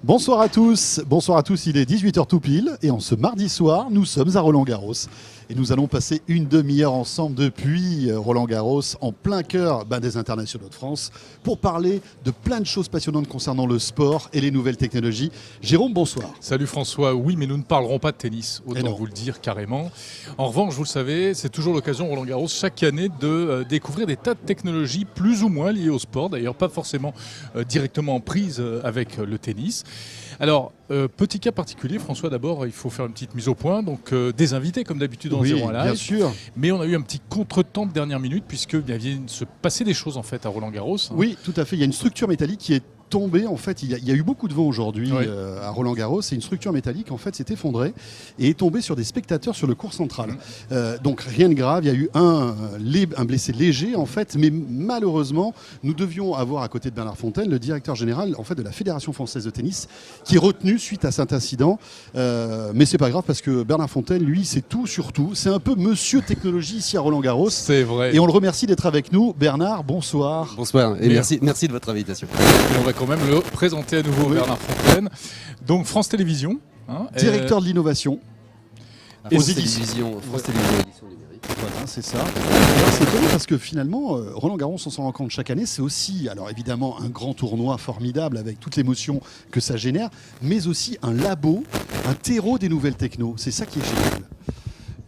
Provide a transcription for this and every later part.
Bonsoir à tous, il est 18h tout pile et en ce mardi soir, nous sommes à Roland-Garros. Et nous allons passer une demi-heure ensemble depuis Roland-Garros, en plein cœur des internationaux de France, pour parler de plein de choses passionnantes concernant le sport et les nouvelles technologies. Jérôme, bonsoir. Salut François, oui mais nous ne parlerons pas de tennis, autant vous le dire carrément. En revanche, vous le savez, c'est toujours l'occasion Roland-Garros chaque année de découvrir des tas de technologies plus ou moins liées au sport, d'ailleurs pas forcément directement en prise avec le tennis. Alors, petit cas particulier, François, d'abord, il faut faire une petite mise au point. Donc, des invités, comme d'habitude, en 01 Live. Bien sûr. Mais on a eu un petit contretemps de dernière minute, puisqu'il vient de se passer des choses, en fait, à Roland-Garros. Oui, tout à fait. Il y a une structure métallique qui est tombée. En fait, il y a eu beaucoup de vent aujourd'hui à Roland-Garros. C'est une structure métallique, en fait, s'est effondrée et est tombée sur des spectateurs sur le court central. Donc, rien de grave. Il y a eu un blessé léger, en fait. Mais malheureusement, nous devions avoir à côté de Bernard Fontaine le directeur général, en fait, de la Fédération française de tennis, qui est retenu suite à cet incident. Mais c'est pas grave parce que Bernard Fontaine, lui, c'est tout sur tout. C'est un peu monsieur technologie ici à Roland-Garros. C'est vrai. Et on le remercie d'être avec nous. Bernard, bonsoir. Bonsoir et merci de votre invitation. Et on va quand même le présenter à nouveau, Bernard Fontaine. Donc France Télévisions. Directeur de l'innovation. France Télévisions édition numérique. Voilà, c'est ça. Alors, c'est étonnant parce que finalement, Roland-Garros, on s'en rend compte chaque année, c'est aussi, alors évidemment, un grand tournoi formidable avec toute l'émotion que ça génère, mais aussi un labo, un terreau des nouvelles technos. C'est ça qui est génial.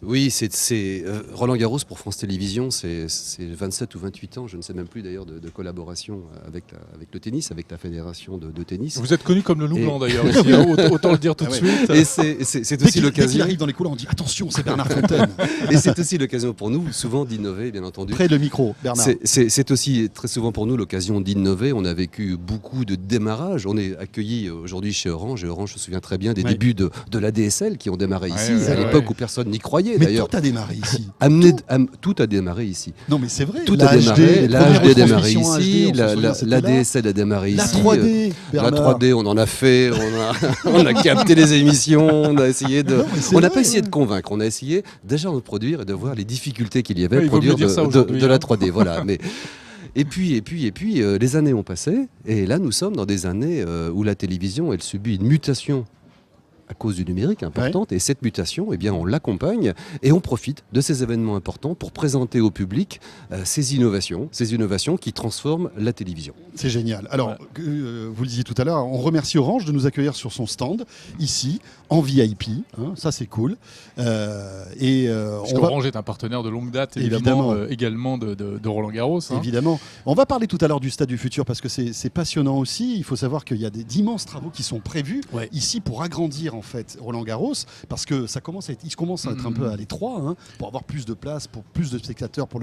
Oui, c'est Roland-Garros pour France Télévisions, c'est 27 ou 28 ans, je ne sais même plus d'ailleurs, de collaboration avec le tennis, avec la fédération de tennis. Vous êtes connu comme le loup blanc d'ailleurs, autant le dire tout de suite. Et c'est aussi l'occasion. Dès qu'il arrive dans les couloirs, on dit attention, c'est Bernard Fontaine. Et c'est aussi l'occasion pour nous, souvent d'innover, bien entendu. Près le micro, Bernard. C'est aussi très souvent pour nous l'occasion d'innover. On a vécu beaucoup de démarrages. On est accueillis aujourd'hui chez Orange. Et Orange, je me souviens très bien des débuts de l'ADSL qui ont démarré ici, à l'époque où personne n'y croyait. Mais d'ailleurs. tout a démarré ici. Tout a démarré ici. Non mais c'est vrai. Tout a démarré. La HD a démarré ici. La DSL DSL a démarré ici. La 3D. La 3D, on en a fait. On a capté les émissions. On a essayé de. On n'a pas essayé de convaincre. On a essayé déjà de produire et de voir les difficultés qu'il y avait à produire de la 3D. Voilà. Mais Et puis, les années ont passé. Et là, nous sommes dans des années où la télévision, elle subit une mutation à cause du numérique importante, et cette mutation, eh bien, on l'accompagne et on profite de ces événements importants pour présenter au public ces innovations qui transforment la télévision. C'est génial. Alors, vous le disiez tout à l'heure, on remercie Orange de nous accueillir sur son stand, ici, en VIP. Ça, c'est cool. Orange est un partenaire de longue date, évidemment également de Roland-Garros. Évidemment. On va parler tout à l'heure du Stade du Futur parce que c'est passionnant aussi. Il faut savoir qu'il y a d'immenses travaux qui sont prévus ici pour agrandir en fait Roland-Garros, parce que il commence à être un peu à l'étroit, pour avoir plus de place, pour plus de spectateurs pour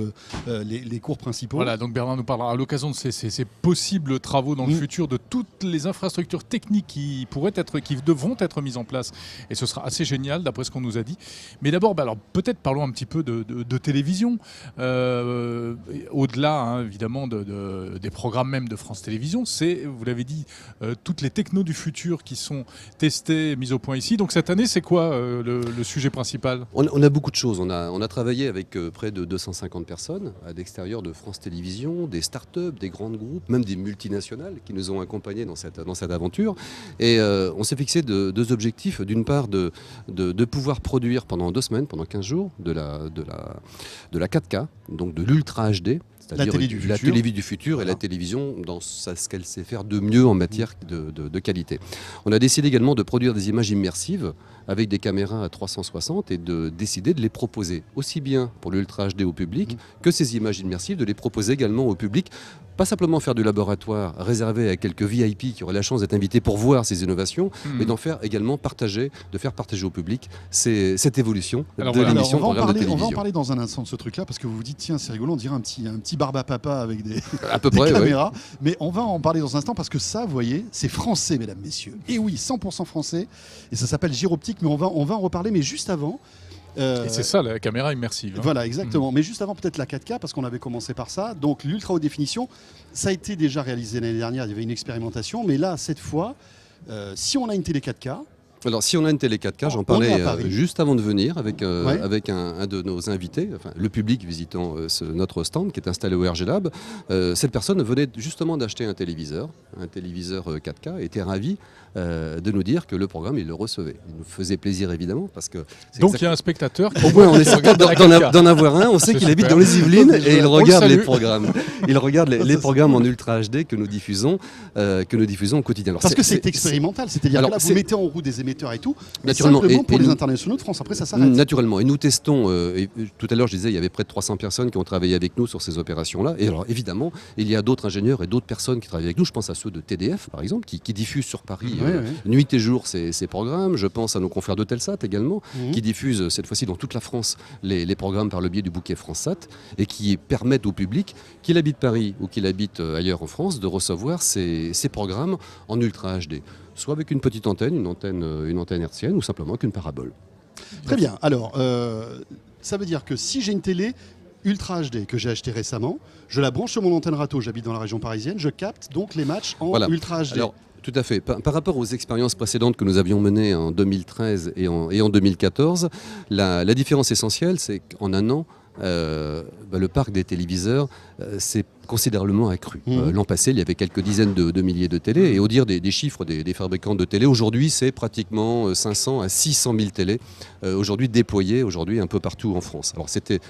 les cours principaux. Voilà, donc Bernard nous parlera à l'occasion de ces possibles travaux dans le futur, de toutes les infrastructures techniques qui devront être mises en place, et ce sera assez génial d'après ce qu'on nous a dit. Mais d'abord, peut-être parlons un petit peu de télévision, au-delà évidemment des programmes même de France Télévisions. C'est, vous l'avez dit, toutes les technos du futur qui sont testées, mises au point ici. Donc cette année, c'est quoi le sujet principal ? On a beaucoup de choses. On a travaillé avec près de 250 personnes à l'extérieur de France Télévisions, des startups, des grands groupes, même des multinationales qui nous ont accompagnés dans cette aventure. Et on s'est fixé deux objectifs. D'une part, de pouvoir produire pendant 2 semaines, pendant 15 jours, de la 4K, donc de l'Ultra HD. C'est-à-dire la télé du futur et la télévision dans ce qu'elle sait faire de mieux en matière de qualité. On a décidé également de produire des images immersives avec des caméras à 360 et de décider de les proposer aussi bien pour l'Ultra HD au public que ces images immersives, de les proposer également au public. Pas simplement faire du laboratoire réservé à quelques VIP qui auraient la chance d'être invités pour voir ces innovations, mais d'en faire également de faire partager au public cette évolution de l'émission programme de télévision. On va en parler dans un instant de ce truc-là, parce que vous vous dites, tiens, c'est rigolo, on dirait un petit barbe à papa avec des caméras. Mais on va en parler dans un instant, parce que ça, vous voyez, c'est français, mesdames, messieurs. Et oui, 100% français, et ça s'appelle Gyroptique, mais on va en reparler, mais juste avant... Et c'est ça la caméra immersive. Voilà, exactement. Mais juste avant peut-être la 4K, parce qu'on avait commencé par ça. Donc l'ultra haute définition, ça a été déjà réalisé l'année dernière, il y avait une expérimentation. Mais là, cette fois, si on a une télé 4K, Alors, si on a une télé 4K, j'en parlais juste avant de venir avec un de nos invités, enfin, le public visitant notre stand qui est installé au RG Lab. Cette personne venait justement d'acheter un téléviseur 4K, et était ravi de nous dire que le programme, il le recevait. Il nous faisait plaisir, évidemment, parce que... Donc, il y a un spectateur qui... Au moins, on est certain d'en avoir un. On sait qu'il habite dans les Yvelines et il regarde les programmes. Il regarde les programmes en Ultra HD que nous diffusons au quotidien. Alors, parce que c'est expérimental, c'est-à-dire que là, vous mettez en route des émetteurs et tout, mais naturellement, simplement pour les internationaux de France. Après, ça s'arrête. Naturellement. Et nous testons, tout à l'heure, je disais, il y avait près de 300 personnes qui ont travaillé avec nous sur ces opérations-là. Et alors, évidemment, il y a d'autres ingénieurs et d'autres personnes qui travaillent avec nous. Je pense à ceux de TDF, par exemple, qui diffusent sur Paris nuit et jour ces programmes. Je pense à nos confrères de Telsat également, qui diffusent cette fois-ci dans toute la France les programmes par le biais du bouquet FranceSat et qui permettent au public, qu'il habite Paris ou qu'il habite ailleurs en France, de recevoir ces programmes en Ultra HD. Soit avec une petite antenne, une antenne hertzienne, ou simplement qu'une parabole. Très bien. Alors, ça veut dire que si j'ai une télé Ultra HD que j'ai achetée récemment, je la branche sur mon antenne râteau, j'habite dans la région parisienne, je capte donc les matchs en Ultra HD. Alors, tout à fait. Par rapport aux expériences précédentes que nous avions menées en 2013 et en 2014, la différence essentielle, c'est qu'en un an, le parc des téléviseurs s'est considérablement accru. L'an passé, il y avait quelques dizaines de milliers de télés, et au dire des chiffres des fabricants de télé, aujourd'hui c'est pratiquement 500 à 600 000 télés aujourd'hui déployées un peu partout en France. Alors c'était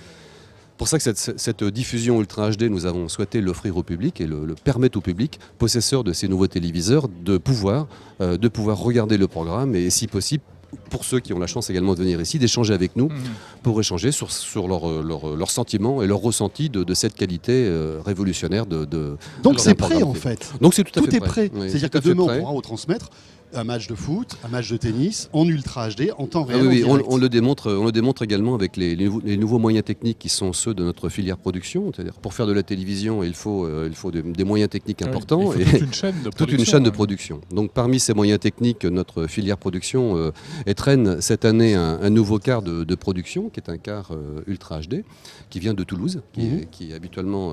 pour ça que cette diffusion Ultra HD, nous avons souhaité l'offrir au public et le permettre au public, possesseur de ces nouveaux téléviseurs, de pouvoir regarder le programme et, si possible, pour ceux qui ont la chance également de venir ici, d'échanger avec nous pour échanger sur leurs sentiments et leurs ressentis de cette qualité révolutionnaire Donc c'est prêt en fait. Donc c'est tout est prêt. Oui, c'est-à-dire que demain on pourra retransmettre un match de foot, un match de tennis en Ultra HD en temps réel. Oui, on le démontre également avec les nouveaux moyens techniques qui sont ceux de notre filière production. C'est-à-dire pour faire de la télévision, il faut des moyens techniques importants et toute une chaîne de production. Donc parmi ces moyens techniques, notre filière production étrenne cette année un nouveau car de production qui est un car Ultra HD qui vient de Toulouse, qui est habituellement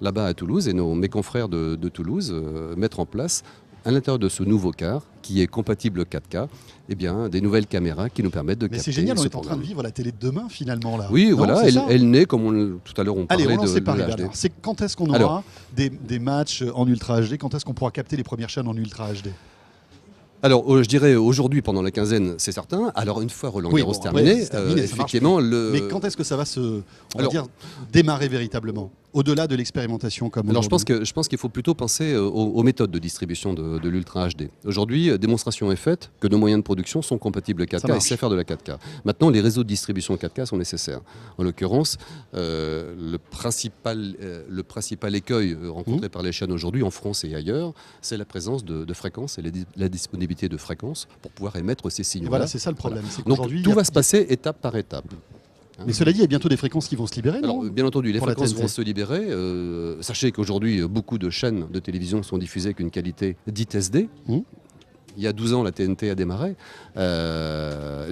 là-bas à Toulouse, et mes confrères de Toulouse mettent en place à l'intérieur de ce nouveau car, qui est compatible 4K, des nouvelles caméras qui nous permettent de capter. Mais c'est génial, on est en train de vivre la télé de demain finalement là. Oui, voilà, elle naît comme tout à l'heure on parlait de HD. C'est quand est-ce qu'on aura des matchs en Ultra HD? Quand est-ce qu'on pourra capter les premières chaînes en Ultra HD? Alors, je dirais aujourd'hui, pendant la quinzaine, c'est certain. Alors, une fois Roland Garros terminé, effectivement... Mais quand est-ce que ça va démarrer véritablement? Au-delà de l'expérimentation comme alors je pense qu'il faut plutôt penser aux méthodes de distribution de l'Ultra HD. Aujourd'hui, démonstration est faite que nos moyens de production sont compatibles 4K et savent faire de la 4K. Maintenant, les réseaux de distribution 4K sont nécessaires. En l'occurrence, le principal écueil rencontré par les chaînes aujourd'hui en France et ailleurs, c'est la présence de fréquences et la disponibilité de fréquences pour pouvoir émettre ces signaux. Voilà, c'est ça le problème. Donc tout va se passer étape par étape. Mais cela dit, il y a bientôt des fréquences qui vont se libérer, non? Alors, bien entendu, les fréquences vont se libérer. Sachez qu'aujourd'hui, beaucoup de chaînes de télévision sont diffusées avec une qualité dite SD. Il y a 12 ans, la TNT a démarré. Il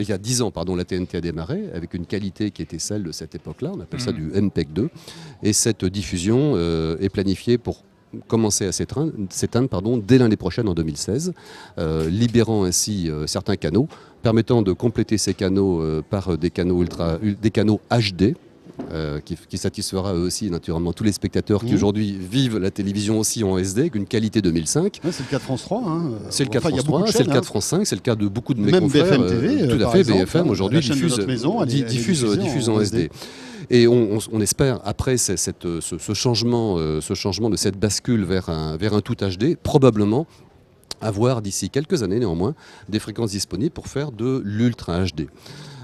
y a 10 ans, pardon, la TNT a démarré avec une qualité qui était celle de cette époque-là. On appelle ça du MPEG 2. Et cette diffusion est planifiée pour commencer à s'éteindre dès l'année prochaine, en 2016, libérant ainsi certains canaux, permettant de compléter ces canaux par des canaux HD, qui satisfera aussi naturellement tous les spectateurs qui aujourd'hui vivent la télévision aussi en SD, avec une qualité 2005. Ouais, c'est le cas de France 3. C'est le cas de France 3, c'est le cas de France 5, c'est le cas de beaucoup de mes confrères. Même BFM TV, tout à fait, BFM aujourd'hui diffuse en SD. Et on espère, après ce changement de cette bascule vers un tout HD, probablement avoir d'ici quelques années néanmoins des fréquences disponibles pour faire de l'Ultra HD.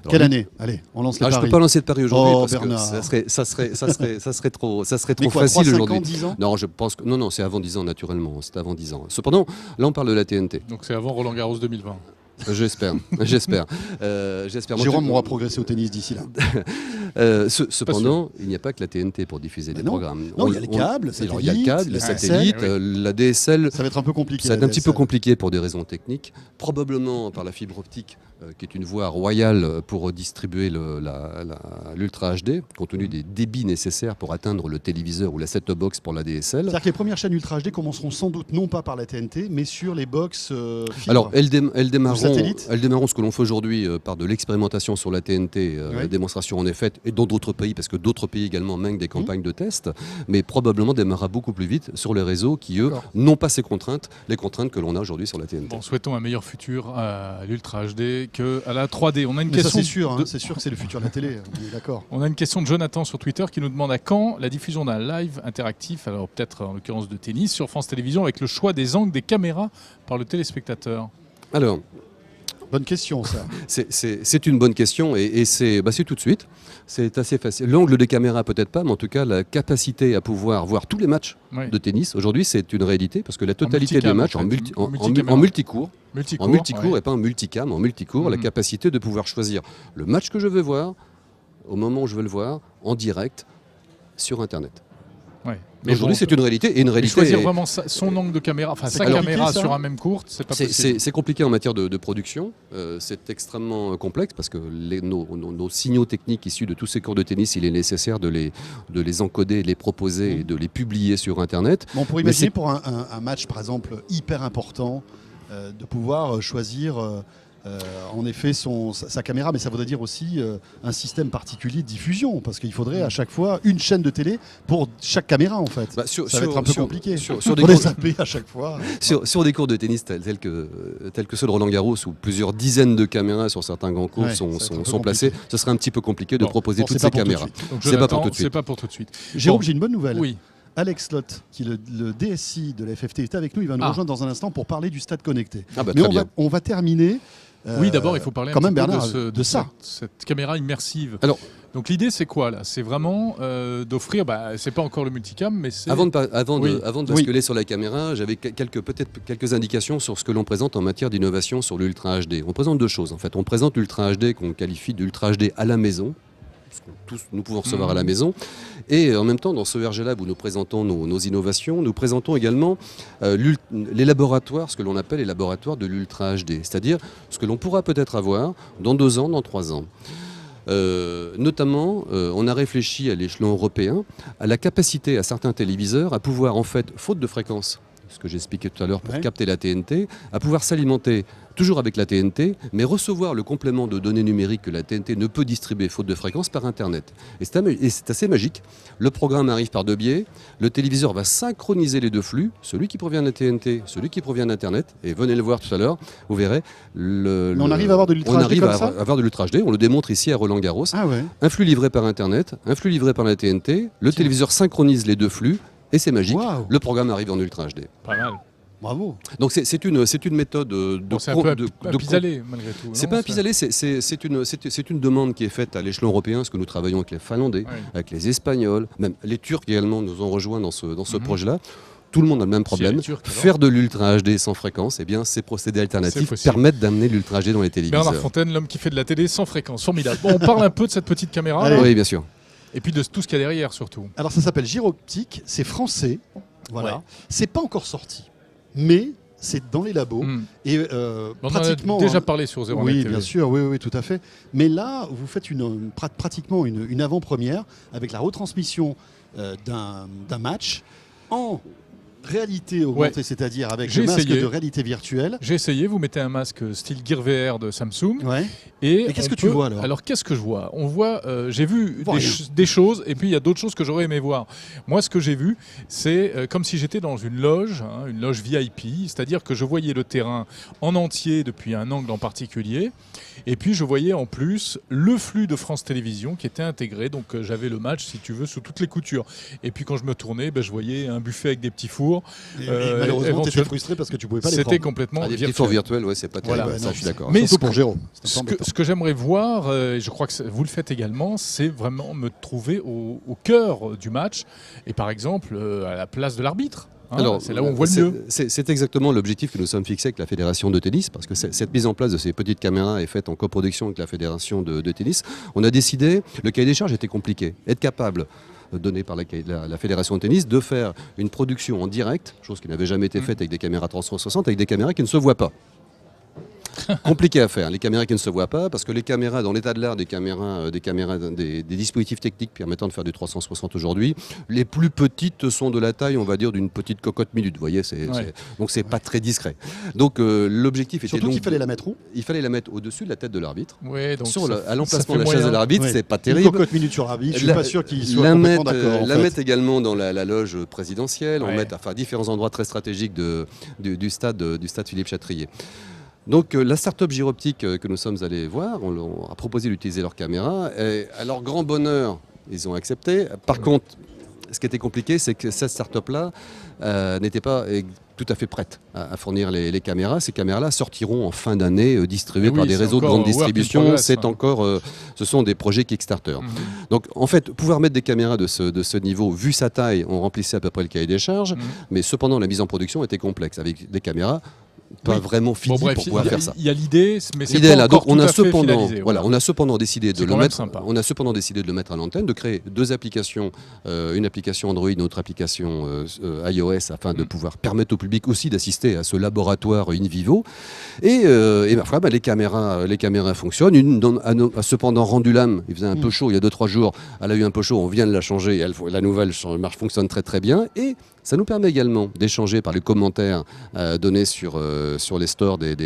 Alors, quelle année? Allez, on lance les paris. Je ne peux pas lancer de paris aujourd'hui parce Bernard. que ça serait trop quoi, facile 3, aujourd'hui. 10 ans Non, je pense que non, c'est avant 10 ans naturellement. C'est avant 10 ans. Cependant, là on parle de la TNT. Donc c'est avant Roland Garros 2020. J'espère. Jérôme aura progressé au tennis d'ici là. Cependant, il n'y a pas que la TNT pour diffuser des programmes. Non, il y a les câbles, il y a le câble, les satellites, la DSL. Ça va être un peu compliqué. Ça va être un petit peu compliqué pour des raisons techniques. Probablement par la fibre optique, qui est une voie royale pour distribuer l'Ultra HD, compte tenu des débits nécessaires pour atteindre le téléviseur ou la set-top box pour la DSL. C'est-à-dire que les premières chaînes Ultra HD commenceront sans doute non pas par la TNT, mais sur les box fibre. Alors, elles démarreront démarreront ce que l'on fait aujourd'hui par de l'expérimentation sur la TNT. La démonstration en est faite, et dans d'autres pays, parce que d'autres pays également mènent des campagnes de test, mais probablement démarrera beaucoup plus vite sur les réseaux qui, eux, n'ont pas ces contraintes, les contraintes que l'on a aujourd'hui sur la TNT. Bon, souhaitons un meilleur futur à l'Ultra HD qu'à la 3D. On a une question. C'est sûr que c'est le futur de la télé, on est d'accord. On a une question de Jonathan sur Twitter qui nous demande à quand la diffusion d'un live interactif, alors peut-être en l'occurrence de tennis, sur France Télévisions avec le choix des angles des caméras par le téléspectateur. Alors, bonne question, ça. C'est une bonne question et c'est tout de suite. C'est assez facile. L'angle des caméras, peut-être pas, mais en tout cas, la capacité à pouvoir voir tous les matchs de tennis, aujourd'hui, c'est une réalité parce que la totalité des matchs en multicourt, et pas en multicam, en multicourt, la capacité de pouvoir choisir le match que je veux voir au moment où je veux le voir, en direct, sur Internet. Ouais. Aujourd'hui, c'est une réalité. Et une réalité. Choisir vraiment son angle de caméra, enfin sa caméra sur un même court, c'est pas possible. C'est compliqué en matière de production. C'est extrêmement complexe parce que nos signaux techniques issus de tous ces cours de tennis, il est nécessaire de les encoder, de les proposer et de les publier sur Internet. Bon, on pourrait imaginer pour un match, par exemple, hyper important, de pouvoir choisir. En effet sa caméra, mais ça voudrait dire aussi un système particulier de diffusion, parce qu'il faudrait à chaque fois une chaîne de télé pour chaque caméra en fait. Ça va être un peu compliqué. Sur les zapper à chaque fois. Sur des cours de tennis tels que ceux de Roland Garros, où plusieurs dizaines de caméras sur certains grands cours sont placées, ce serait un petit peu compliqué de proposer toutes ces caméras. C'est pas pour tout de suite. Jérôme, j'ai une bonne nouvelle. Oui. Alex Lott, qui est le DSI de la FFT, est avec nous. Il va nous rejoindre dans un instant pour parler du stade connecté. Mais on va terminer. Oui, d'abord, il faut parler quand même, Bernard, de cette caméra immersive. Alors, donc l'idée, c'est quoi là? C'est vraiment d'offrir, c'est pas encore le multicam, mais c'est... Avant de basculer sur la caméra, j'avais peut-être quelques indications sur ce que l'on présente en matière d'innovation sur l'Ultra HD. On présente deux choses en fait. On présente l'Ultra HD qu'on qualifie d'Ultra HD à la maison, ce que tous nous pouvons recevoir à la maison. Et en même temps, dans ce RG Lab où nous présentons nos innovations, nous présentons également les laboratoires, ce que l'on appelle les laboratoires de l'Ultra HD, c'est-à-dire ce que l'on pourra peut-être avoir dans 2 ans, dans 3 ans. Notamment, on a réfléchi à l'échelon européen à la capacité à certains téléviseurs à pouvoir, en fait, faute de fréquence, ce que j'expliquais tout à l'heure pour capter la TNT, à pouvoir s'alimenter toujours avec la TNT, mais recevoir le complément de données numériques que la TNT ne peut distribuer faute de fréquence par Internet. Et c'est assez magique. Le programme arrive par 2 biais. Le téléviseur va synchroniser les 2 flux, celui qui provient de la TNT, celui qui provient d'Internet. Et venez le voir tout à l'heure, vous verrez. On arrive à avoir de l'Ultra HD comme ça ? On arrive à avoir de l'Ultra HD. On le démontre ici à Roland Garros. Un flux livré par Internet, un flux livré par la TNT. Le téléviseur synchronise les 2 flux. Et c'est magique. Le programme arrive en Ultra HD. Pas mal. Bravo. Donc c'est une méthode c'est un peu un pis-aller malgré tout. C'est pas un pis-aller, c'est une demande qui est faite à l'échelon européen, parce que nous travaillons avec les Finlandais, avec les Espagnols, même les Turcs également nous ont rejoints dans ce projet-là. Tout le monde a le même problème. Faire de l'Ultra HD sans fréquence, eh bien, ces procédés alternatifs permettent d'amener l'Ultra HD dans les téléviseurs. Bernard Fontaine, l'homme qui fait de la télé sans fréquence. Formidable. Bon, on parle un peu de cette petite caméra. Oui, bien sûr. Et puis de tout ce qu'il y a derrière surtout. Alors ça s'appelle Gyroptique, c'est français. Voilà. C'est pas encore sorti. Mais c'est dans les labos. Et pratiquement. On en a déjà parlé sur Zéro Net Oui, TV. bien sûr, oui, tout à fait. Mais là, vous faites pratiquement une avant-première avec la retransmission d'un match en réalité augmentée, c'est-à-dire avec le masque de réalité virtuelle. J'ai essayé, vous mettez un masque style Gear VR de Samsung. Et qu'est-ce que tu vois alors ? Alors qu'est-ce que je vois ? On voit, j'ai vu des choses, et puis il y a d'autres choses que j'aurais aimé voir. Moi, ce que j'ai vu, c'est comme si j'étais dans une loge VIP, c'est-à-dire que je voyais le terrain en entier depuis un angle en particulier, et puis je voyais en plus le flux de France Télévisions qui était intégré, donc j'avais le match, si tu veux, sous toutes les coutures. Et puis quand je me tournais, je voyais un buffet avec des petits fours. Et malheureusement, tu étais frustré parce que tu pouvais pas les prendre. C'était complètement des petits fours virtuels, c'est pas terrible. Ça, je suis d'accord. Mais surtout pour Jérôme. Ce que j'aimerais voir, et je crois que vous le faites également, c'est vraiment me trouver au cœur du match, et par exemple à la place de l'arbitre. Alors, c'est là où on voit le mieux. C'est exactement l'objectif que nous sommes fixés avec la Fédération de tennis, parce que cette mise en place de ces petites caméras est faite en coproduction avec la Fédération de tennis. On a décidé, le cahier des charges était compliqué, être capable donné par la Fédération de tennis, de faire une production en direct, chose qui n'avait jamais été faite avec des caméras 360, avec des caméras qui ne se voient pas. compliquées à faire. Les caméras qui ne se voient pas, parce que les caméras, dans l'état de l'art des dispositifs techniques permettant de faire du 360 aujourd'hui, les plus petites sont de la taille, on va dire, d'une petite cocotte minute. Vous voyez, donc c'est pas très discret. Donc l'objectif était surtout donc... qu'il fallait la mettre où? Il fallait la mettre au-dessus de la tête de l'arbitre. Ouais, donc À l'emplacement de la chaise de l'arbitre, c'est pas Une terrible. cocotte minute sur l'arbitre, je suis pas sûr qu'il soit complètement d'accord. La mettre également dans la loge présidentielle, Ouais. à différents endroits très stratégiques du stade Philippe Chatrier. Donc la start-up Gyroptique que nous sommes allés voir, on leur a proposé d'utiliser leur caméra. Et à leur grand bonheur, ils ont accepté. Par contre, ce qui était compliqué, c'est que cette start-up-là n'était pas tout à fait prête à fournir les caméras. Ces caméras-là sortiront en fin d'année distribuées par des réseaux de grande distribution. Ce sont des projets Kickstarter. Donc en fait, pouvoir mettre des caméras de ce niveau, vu sa taille, on remplissait à peu près le cahier des charges, mais cependant la mise en production était complexe avec des caméras pas vraiment fini pour pouvoir faire ça. Il y a l'idée, mais c'est L'idée pas là. encore Donc on tout a à fait cependant, finalisé, voilà, on a cependant décidé de le mettre. Sympa. On a cependant décidé de le mettre à l'antenne, de créer deux applications, une application Android, une autre application iOS, afin de pouvoir permettre au public aussi d'assister à ce laboratoire in vivo. Et ma foi, les caméras fonctionnent. A cependant rendu l'âme. Il faisait un peu chaud il y a 2-3 jours. Elle a eu un peu chaud. On vient de la changer. La nouvelle fonctionne très très bien. Et ça nous permet également d'échanger par les commentaires donnés sur les stores des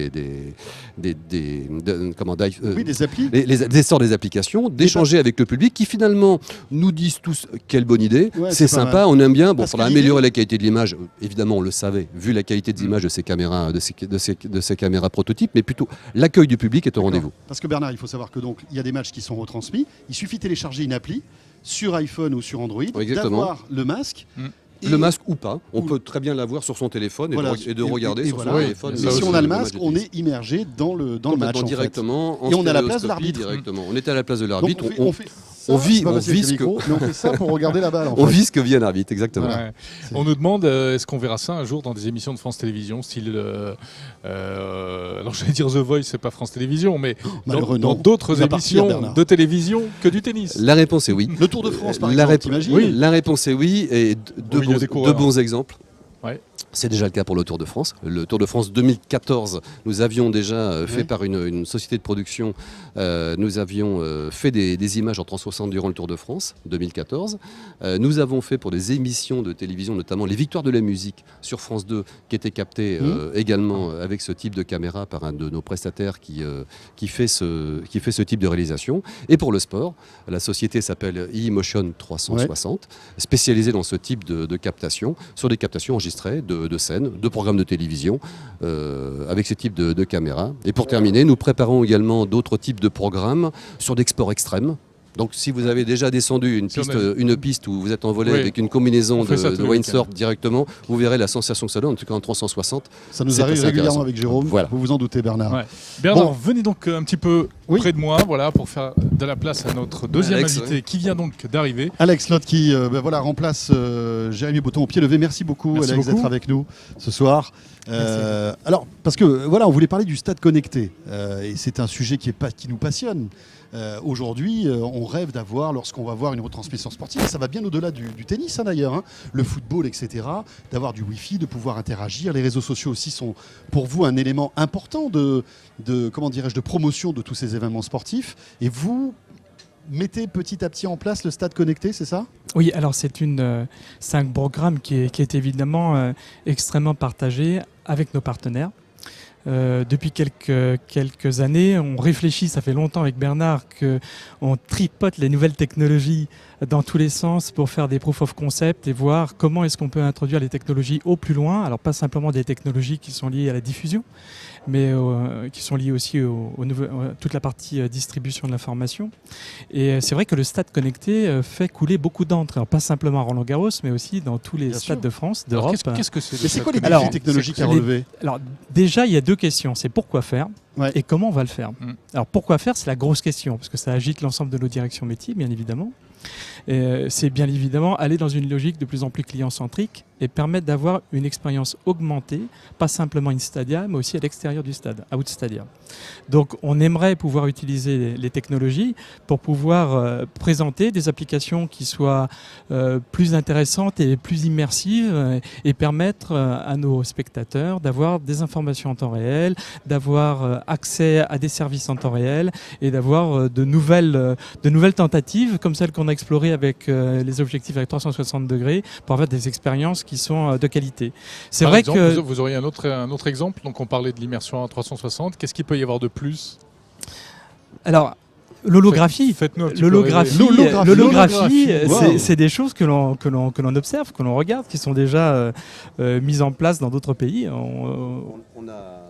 applis. Des stores des applications, d'échanger avec le public qui finalement nous disent tous quelle bonne idée, c'est sympa, on aime bien. Bon, faudra améliorer la qualité de l'image. Évidemment, on le savait, vu la qualité des images de ces caméras, de ces caméras prototypes, mais plutôt l'accueil du public est au rendez-vous. Parce que Bernard, il faut savoir que donc il y a des matchs qui sont retransmis. Il suffit de télécharger une appli sur iPhone ou sur Android, d'avoir le masque. Le masque ou pas, on peut très bien l'avoir sur son téléphone et de regarder sur son téléphone. Mais si on a le masque, on est immergé dans le match directement. Et on a la place de l'arbitre. Directement. On est à la place de l'arbitre. On vit ça pour regarder la balle. On vit ce que vit un arbitre, exactement. Ouais. On nous demande est-ce qu'on verra ça un jour dans des émissions de France Télévisions, style. Alors j'allais dire The Voice, c'est pas France Télévisions, mais dans d'autres émissions de télévision que du tennis. La réponse est oui. Le Tour de France, par exemple, t'imagines ? Oui, la réponse est oui, et deux bons exemples. Ouais. C'est déjà le cas pour le Tour de France. Le Tour de France 2014, nous avions déjà fait par une société de production, nous avions fait des images en 360 durant le Tour de France 2014. Nous avons fait pour des émissions de télévision, notamment les Victoires de la musique sur France 2, qui étaient captées également avec ce type de caméra par un de nos prestataires qui fait ce type de réalisation. Et pour le sport, la société s'appelle eMotion 360, spécialisée dans ce type de captation, sur des captations enregistrées de scènes, de programmes de télévision avec ce type de caméras. Et pour terminer, nous préparons également d'autres types de programmes sur des sports extrêmes. Donc si vous avez déjà descendu une piste où vous êtes envolé avec une combinaison de windsurf directement, vous verrez la sensation que ça donne, en tout cas en 360. Ça nous arrive régulièrement avec Jérôme, vous vous en doutez Bernard. Ouais. Bernard, venez donc un petit peu près de moi pour faire de la place à notre deuxième invité qui vient donc d'arriver. Alex Lotte qui remplace Jérémy Botton au pied levé. Merci beaucoup Alex d'être avec nous ce soir. Alors, parce que on voulait parler du stade connecté et c'est un sujet qui nous passionne. Aujourd'hui, on rêve d'avoir, lorsqu'on va voir une retransmission sportive, et ça va bien au-delà du tennis d'ailleurs, le football, etc., d'avoir du Wi-Fi, de pouvoir interagir. Les réseaux sociaux aussi sont pour vous un élément important de promotion de tous ces événements sportifs. Et vous mettez petit à petit en place le stade connecté, c'est ça ? Oui, alors c'est un programme qui est évidemment extrêmement partagé avec nos partenaires. Depuis quelques années, on réfléchit, ça fait longtemps avec Bernard, qu'on tripote les nouvelles technologies dans tous les sens pour faire des proof of concept et voir comment est-ce qu'on peut introduire les technologies au plus loin. Alors pas simplement des technologies qui sont liées à la diffusion, mais qui sont liées aussi toute la partie distribution de l'information. Et c'est vrai que le stade connecté fait couler beaucoup d'encre. Alors pas simplement à Roland-Garros, mais aussi dans tous les stades de France, d'Europe. Qu'est-ce que c'est ? Mais c'est quoi les défis technologiques à relever ? Alors déjà, il y a deux questions. C'est pourquoi faire et comment on va le faire. Alors pourquoi faire, c'est la grosse question, parce que ça agite l'ensemble de nos directions métiers, bien évidemment. C'est bien évidemment aller dans une logique de plus en plus client-centrique et permettent d'avoir une expérience augmentée, pas simplement in stadia, mais aussi à l'extérieur du stade, out stadia. Donc on aimerait pouvoir utiliser les technologies pour pouvoir présenter des applications qui soient plus intéressantes et plus immersives et permettre à nos spectateurs d'avoir des informations en temps réel, d'avoir accès à des services en temps réel et d'avoir de nouvelles tentatives comme celles qu'on a explorées avec les objectifs avec 360 degrés pour avoir des expériences qui sont de qualité. C'est vrai exemple, que vous auriez un autre exemple. Donc on parlait de l'immersion à 360. Qu'est-ce qu'il peut y avoir de plus? Alors, l'holographie, Faites-nous un petit l'holographie, Wow. c'est des choses que l'on observe, que l'on regarde, qui sont déjà mises en place dans d'autres pays. On a...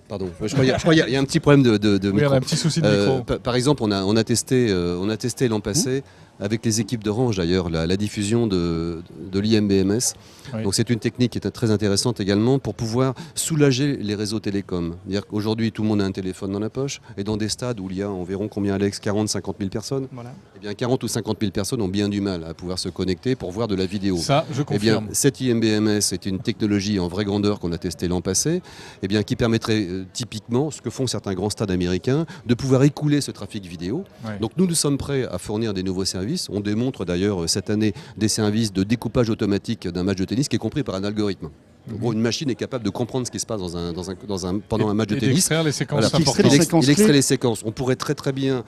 Pardon, je crois qu'il y a un petit problème de Oui, micro. on a un petit souci de micro. Par exemple, on a testé l'an passé avec les équipes d'Orange d'ailleurs la diffusion de l'IMBMS. Oui. Donc c'est une technique qui est très intéressante également pour pouvoir soulager les réseaux télécoms. C'est-à-dire qu'aujourd'hui tout le monde a un téléphone dans la poche et dans des stades où il y a environ combien, Alex, 40-50 000 personnes, Voilà. eh bien 40 ou 50 000 personnes ont bien du mal à pouvoir se connecter pour voir de la vidéo. Ça, je Eh bien, confirme. cette IMBMS est une technologie en vraie grandeur qu'on a testée l'an passé, eh bien, qui permettrait typiquement, ce que font certains grands stades américains, de pouvoir écouler ce trafic vidéo. Ouais. Donc nous sommes prêts à fournir des nouveaux services. On démontre d'ailleurs cette année des services de découpage automatique d'un match de tennis qui est compris par un algorithme. En gros, une machine est capable de comprendre ce qui se passe pendant un match de Et tennis. d'extraire les séquences Voilà. importantes. séquences Il extrait clés. les séquences. On pourrait très bien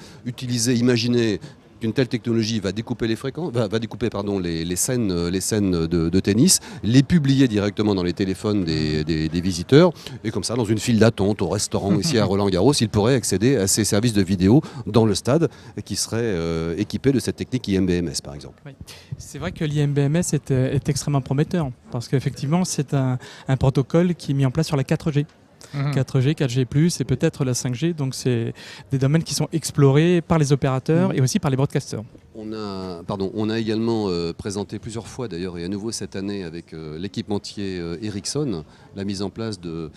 imaginer qu'une telle technologie va découper va découper les scènes de tennis, les publier directement dans les téléphones des visiteurs, et comme ça, dans une file d'attente au restaurant ici à Roland-Garros, ils pourraient accéder à ces services de vidéo dans le stade qui seraient équipés de cette technique IMBMS, par exemple. C'est vrai que l'IMBMS est extrêmement prometteur parce qu'effectivement, c'est un protocole qui est mis en place sur la 4G. 4G, 4G+, et peut-être la 5G. Donc, c'est des domaines qui sont explorés par les opérateurs et aussi par les broadcasters. On a également présenté plusieurs fois d'ailleurs et à nouveau cette année avec l'équipementier Ericsson la mise en place de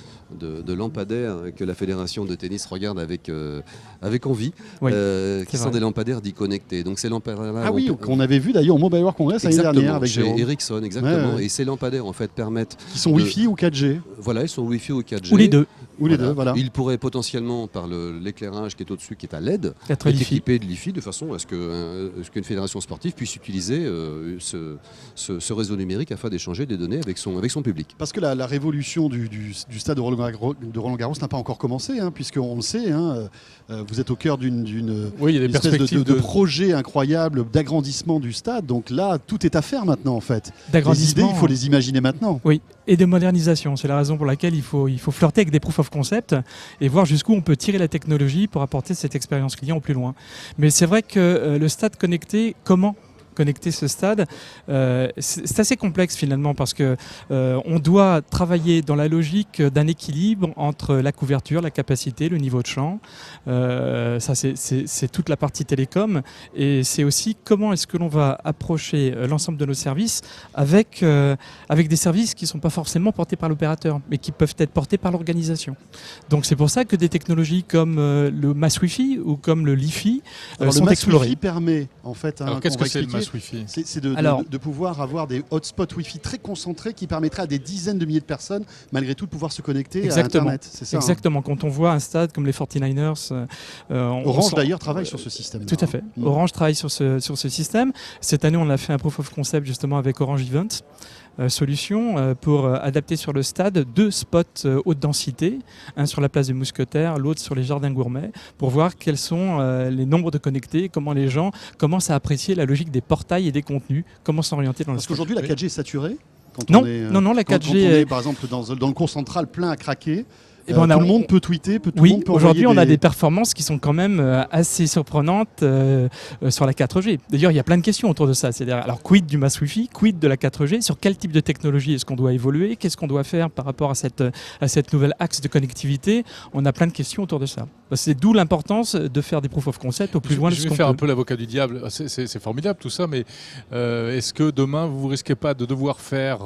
lampadaires que la fédération de tennis regarde avec envie, Oui, qui sont vrai. des lampadaires dits connectés. Donc ces lampadaires-là, Ah oui, qu'on avait vu d'ailleurs au Mobile World Congress l'année dernière avec chez Jérôme, Ericsson, exactement. Ouais. Et ces lampadaires en fait permettent qui sont Wi-Fi ou 4G, voilà, ils sont Wi-Fi ou 4G. Ou les deux. ou les deux, voilà. Ils pourraient potentiellement, par l'éclairage qui est au-dessus, qui est à LED, Être être Li-Fi. équipés de l'IFI de façon à ce qu'une fédération sportive puisse utiliser ce réseau numérique afin d'échanger des données avec son public. Parce que la révolution du stade de Roland-Garros n'a pas encore commencé, hein, puisqu'on le sait, vous êtes au cœur d'une Oui, il y a des espèce perspectives de projet incroyable d'agrandissement du stade. Donc là, tout est à faire maintenant, en fait. Les idées, D'agrandissement. il faut les imaginer maintenant. Oui, et de modernisation. C'est la raison pour laquelle il faut flirter avec des proof of concept et voir jusqu'où on peut tirer la technologie pour apporter cette expérience client au plus loin. Mais c'est vrai que le stade connecté, comment connecter ce stade, c'est assez complexe finalement parce que on doit travailler dans la logique d'un équilibre entre la couverture, la capacité, le niveau de champ. Ça c'est toute la partie télécom et c'est aussi comment est-ce que l'on va approcher l'ensemble de nos services avec des services qui ne sont pas forcément portés par l'opérateur mais qui peuvent être portés par l'organisation. Donc c'est pour ça que des technologies comme le Mass Wi-Fi ou comme le Li-Fi Alors, sont le Mass explorées. Wi-Fi permet, en fait, Alors qu'on qu'est-ce va que c'est le expliquer, Mass Wi-Fi? c'est Alors- de pouvoir avoir des hotspots Wi-Fi très concentrés qui permettraient à des dizaines de milliers de personnes, malgré tout, de pouvoir se connecter Exactement. à Internet. C'est ça, hein. Exactement. Quand on voit un stade comme les 49ers, Orange d'ailleurs travaille sur ce système. Tout à fait. Orange travaille sur ce système. Cette année, on a fait un proof of concept justement avec Orange Event Solutions pour adapter sur le stade 2 spots haute densité, un sur la place des Mousquetaires, l'autre sur les Jardins Gourmets, pour voir quels sont les nombres de connectés, comment les gens commencent à apprécier la logique des portails et des contenus, comment s'orienter dans le Parce stade. qu'aujourd'hui, la 4G est saturée. Quand Non, on est, non, la quand 4G on est- est, par exemple, dans le cours central plein à craquer. Eh ben, on a- tout le monde peut tweeter, tout le Oui, monde peut aujourd'hui on envoyer a des performances qui sont quand même assez surprenantes sur la 4G. D'ailleurs, il y a plein de questions autour de ça. C'est-à-dire, alors quid du Mass Wi-Fi, quid de la 4G, sur quel type de technologie est-ce qu'on doit évoluer, qu'est-ce qu'on doit faire par rapport à cette nouvelle axe de connectivité. On a plein de questions autour de ça. C'est d'où l'importance de faire des proof of concept au plus loin de Je ce vais qu'on faire un peut. peu l'avocat du diable. C'est formidable tout ça, mais est-ce que demain vous ne risquez pas de devoir faire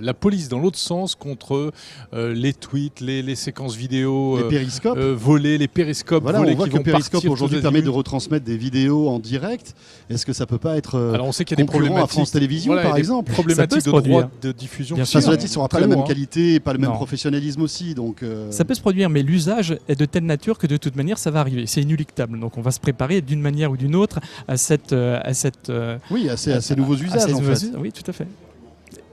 la police dans l'autre sens contre les tweets, les les séquences vidéo les périscopes. volées, les périscopes Voilà, volés on voit qui que vont Periscope partir aujourd'hui tous permet de azimuts. retransmettre des vidéos en direct. Est-ce que ça peut pas être Alors on sait qu'il y a des concurrent problématiques à France Télévisions, voilà, par il y a des exemple? problématiques se de produire. droit de diffusion. Bien qui sûr. Ça, sont cela dit, ça n'aura pas la très même lourds, hein. qualité et pas le même Non. professionnalisme aussi. Donc, Ça peut se produire, mais l'usage est de telle nature que de toute manière, ça va arriver. C'est inéluctable. Donc, on va se préparer d'une manière ou d'une autre à cette, oui, à ces nouveaux usages, ces en nouveaux fait. usages. Oui, tout à fait.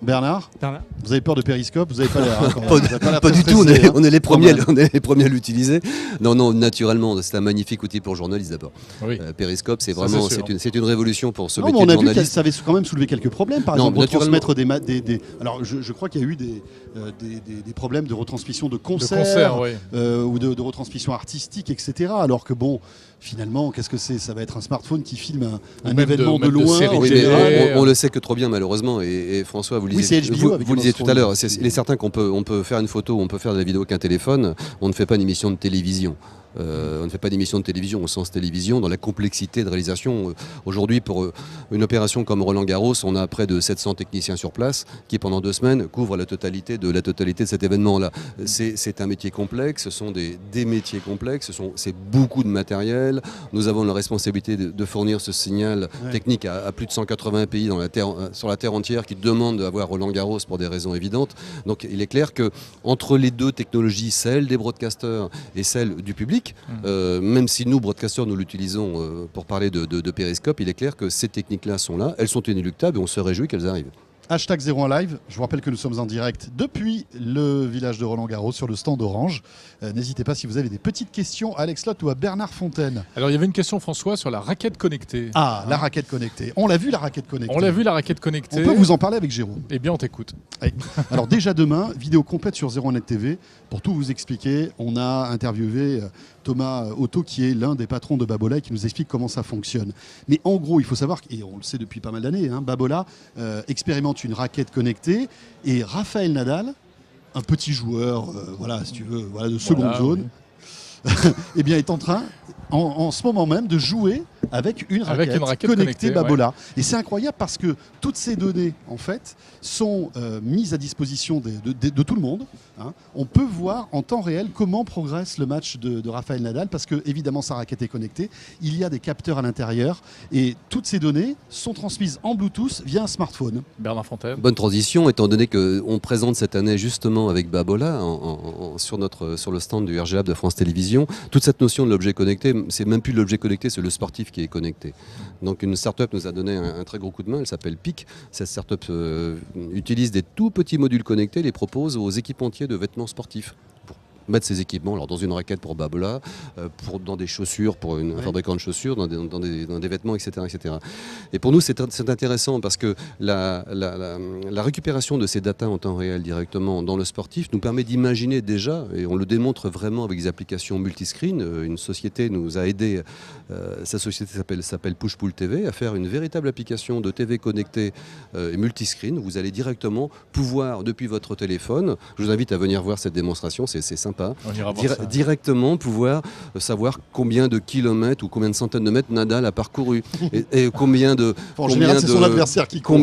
Bernard, Bernard vous avez peur de Périscope? Vous n'avez pas l'air. Hein, quand même. Vous avez l'air Pas très du tout, stressé, hein. on est les premiers, même. on est les premiers à l'utiliser. Non, naturellement, c'est un magnifique outil pour journalistes d'abord. Oui. Periscope, c'est Ça, vraiment, c'est sûr. c'est une révolution pour ce Non, mais métier on de a vu que journaliste. ça avait quand même soulevé quelques problèmes. Par Non, exemple, naturellement. retransmettre des. Alors, je crois qu'il y a eu des problèmes de retransmission de De concerts, concert, oui. ou de retransmission artistique, etc. Alors que bon, finalement, qu'est-ce que c'est? Ça va être un smartphone qui filme un même événement de même de loin. séries en Oui, télé. général. on le sait que trop bien malheureusement et François vous Oui, c'est lisiez, HBO avec vous Game lisiez of tout à l'heure, Thrones. il est certain qu'on peut faire une photo, on peut faire de la vidéo qu'un téléphone, on ne fait pas une émission de télévision. On ne fait pas d'émission de télévision au sens télévision, dans la complexité de réalisation. Aujourd'hui, pour une opération comme Roland-Garros, on a près de 700 techniciens sur place qui, pendant 2 semaines, couvrent la totalité de cet événement-là. C'est un métier complexe, ce sont des métiers complexes, c'est beaucoup de matériel. Nous avons la responsabilité de fournir ce signal technique à plus de 180 pays sur la Terre entière qui demandent d'avoir Roland-Garros pour des raisons évidentes. Donc il est clair que entre les deux technologies, celle des broadcasters et celle du public, même si nous, broadcasters, nous l'utilisons pour parler de Periscope, il est clair que ces techniques-là sont là, elles sont inéluctables et on se réjouit qu'elles arrivent. Hashtag 01 Live. Je vous rappelle que nous sommes en direct depuis le village de Roland-Garros sur le stand Orange. N'hésitez pas si vous avez des petites questions à Alex Lotte ou à Bernard Fontaine. Alors il y avait une question, François, sur la raquette connectée. Ah, la raquette connectée. On l'a vu, la raquette connectée. On l'a vu, la raquette connectée. On peut vous en parler avec Jérôme. Eh bien, on t'écoute. Alors déjà demain, vidéo complète sur 01net TV. Pour tout vous expliquer, on a interviewé Thomas Otto, qui est l'un des patrons de Babola et qui nous explique comment ça fonctionne. Mais en gros, il faut savoir, et on le sait depuis pas mal d'années, hein, Babola expérimente une raquette connectée et Rafael Nadal, un petit joueur, voilà, si tu veux, voilà, de seconde zone, eh bien, est en train, en ce moment même, de jouer avec une raquette connectée Babola. Et c'est incroyable parce que toutes ces données, en fait, sont mises à disposition de tout le monde. Hein. On peut voir en temps réel comment progresse le match de Rafael Nadal parce que, évidemment, sa raquette est connectée. Il y a des capteurs à l'intérieur et toutes ces données sont transmises en Bluetooth via un smartphone. Bernard Fontaine. Bonne transition, étant donné qu'on présente cette année justement avec Babola sur le stand du RG Lab de France Télévisions, toute cette notion de l'objet connecté, c'est même plus l'objet connecté, c'est le sportif qui est connecté. Donc une start-up nous a donné un très gros coup de main, elle s'appelle PIC. Cette start-up utilise des tout petits modules connectés, les propose aux équipementiers de vêtements sportifs. Mettre ces équipements alors, dans une raquette pour Babola, dans des chaussures pour un fabricant de chaussures, dans des vêtements, etc., etc. Et pour nous, c'est intéressant parce que la récupération de ces datas en temps réel directement dans le sportif nous permet d'imaginer déjà, et on le démontre vraiment avec des applications multiscreen, une société nous a aidé, sa société s'appelle Pushpool TV, à faire une véritable application de TV connectée et multiscreen. Vous allez directement pouvoir, depuis votre téléphone, je vous invite à venir voir cette démonstration, c'est sympa, On ira voir ça. directement pouvoir savoir combien de kilomètres ou combien de centaines de mètres Nadal a parcouru et combien de... En général, c'est son adversaire qui court.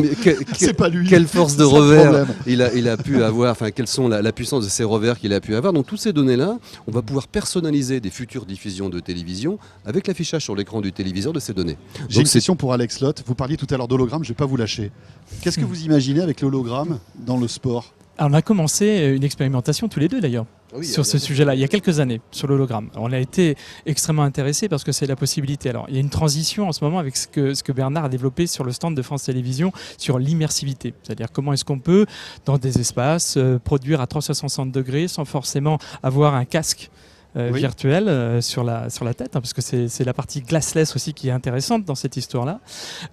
C'est pas lui. Quelle force de C'est ça le revers problème. il a pu avoir, enfin quelles sont la puissance de ces revers qu'il a pu avoir. Donc toutes ces données-là, on va pouvoir personnaliser des futures diffusions de télévision avec l'affichage sur l'écran du téléviseur de ces données. J'ai une Donc, question pour Alex Lotte. Vous parliez tout à l'heure d'hologramme, je ne vais pas vous lâcher. Qu'est-ce que vous imaginez avec l'hologramme dans le sport? Alors, on a commencé une expérimentation tous les deux d'ailleurs. oui, Sur ce sujet-là, il y a quelques années, sur l'hologramme. On a été extrêmement intéressés parce que c'est la possibilité. Alors, il y a une transition en ce moment avec ce que Bernard a développé sur le stand de France Télévisions sur l'immersivité. C'est-à-dire comment est-ce qu'on peut, dans des espaces, produire à 360 degrés sans forcément avoir un casque virtuel sur la tête, hein, parce que c'est la partie glaceless aussi qui est intéressante dans cette histoire-là,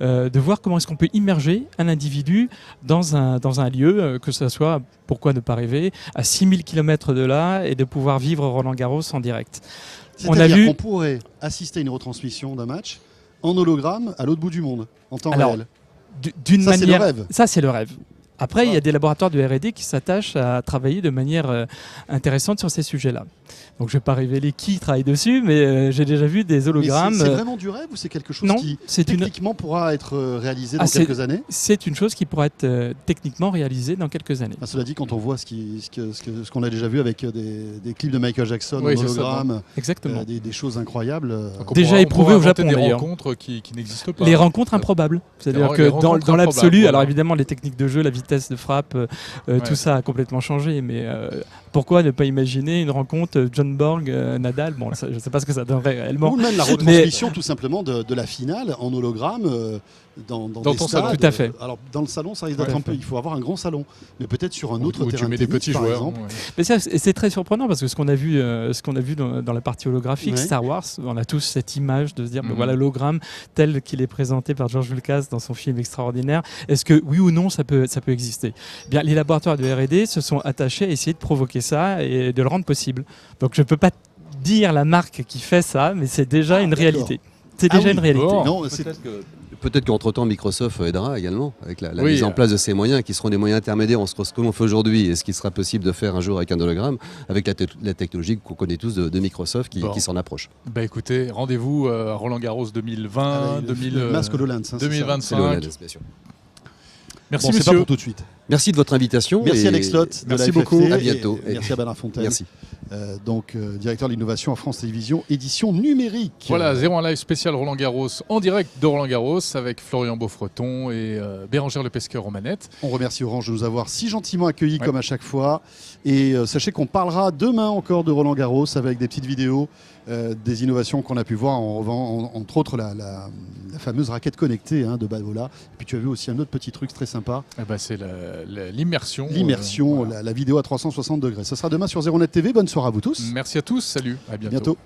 de voir comment est-ce qu'on peut immerger un individu dans un lieu, que ce soit, pourquoi ne pas rêver, à 6000 km de là et de pouvoir vivre Roland-Garros en direct. C'est-à-dire qu'on pourrait assister à une retransmission d'un match en hologramme à l'autre bout du monde, en temps réel. D'une Ça, manière, c'est le rêve. Ça, c'est le rêve. Après, il y a des laboratoires de R&D qui s'attachent à travailler de manière intéressante sur ces sujets-là. Donc, je ne vais pas révéler qui travaille dessus, mais j'ai déjà vu des hologrammes. C'est vraiment du rêve ou c'est quelque chose qui techniquement pourra être réalisé dans quelques années? C'est une chose qui pourra être techniquement réalisée dans quelques années. Cela dit, quand on voit ce qu'on a déjà vu avec des clips de Michael Jackson en hologramme, exactement. Des choses incroyables. Déjà éprouvées au Japon, des d'ailleurs. rencontres qui n'existent pas. Les rencontres improbables. C'est-à-dire que dans l'absolu, alors évidemment, les techniques de jeu, la vitesse de frappe, tout ça a complètement changé. Mais pourquoi ne pas imaginer une rencontre John Borg, Nadal? Bon, je ne sais pas ce que ça donnerait réellement. Ou même la retransmission tout simplement de la finale en hologramme dans des ton stades. salon. Tout à fait. Alors dans le salon, ça risque d'être un peu. Il faut avoir un grand salon, mais peut-être sur un autre terrain. Tu mets de des tennis, petits par joueurs. exemple. Mais ça, c'est très surprenant parce que ce qu'on a vu dans la partie holographique, Star Wars, on a tous cette image de se dire voilà l'hologramme tel qu'il est présenté par George Lucas dans son film extraordinaire. Est-ce que oui ou non ça peut exister? Bien, les laboratoires de R&D se sont attachés à essayer de provoquer ça et de le rendre possible. Donc je peux pas dire la marque qui fait ça, mais c'est déjà une réalité. C'est déjà une réalité. Non, peut-être qu'entre-temps, Microsoft aidera également avec la mise en place de ces moyens qui seront des moyens intermédiaires entre ce que l'on fait aujourd'hui et ce qui sera possible de faire un jour avec un hologramme, avec la technologie qu'on connaît tous de Microsoft qui s'en approche. Bah écoutez, rendez-vous à Roland-Garros 2020, le masque HoloLens, 2025. Bien sûr. Merci, c'est monsieur. pas pour tout de suite. Merci de votre invitation. Merci Alex Lott. Merci beaucoup. À bientôt. Merci à Bernard Fontaine. Merci. Directeur de l'innovation à France Télévisions, édition numérique. Voilà, 01 Live spécial Roland-Garros en direct de Roland-Garros avec Florian Beaufreton et Bérangère Lepesqueur aux manettes. On remercie Orange de nous avoir si gentiment accueillis comme à chaque fois. Et sachez qu'on parlera demain encore de Roland-Garros avec des petites vidéos des innovations qu'on a pu voir, entre autres la fameuse raquette connectée de Badola. Et puis tu as vu aussi un autre petit truc très sympa. C'est l'immersion. L'immersion, la vidéo à 360 degrés. Ça sera demain sur 01net TV. Bonne soirée à vous tous. Merci à tous. Salut. À bientôt. À bientôt.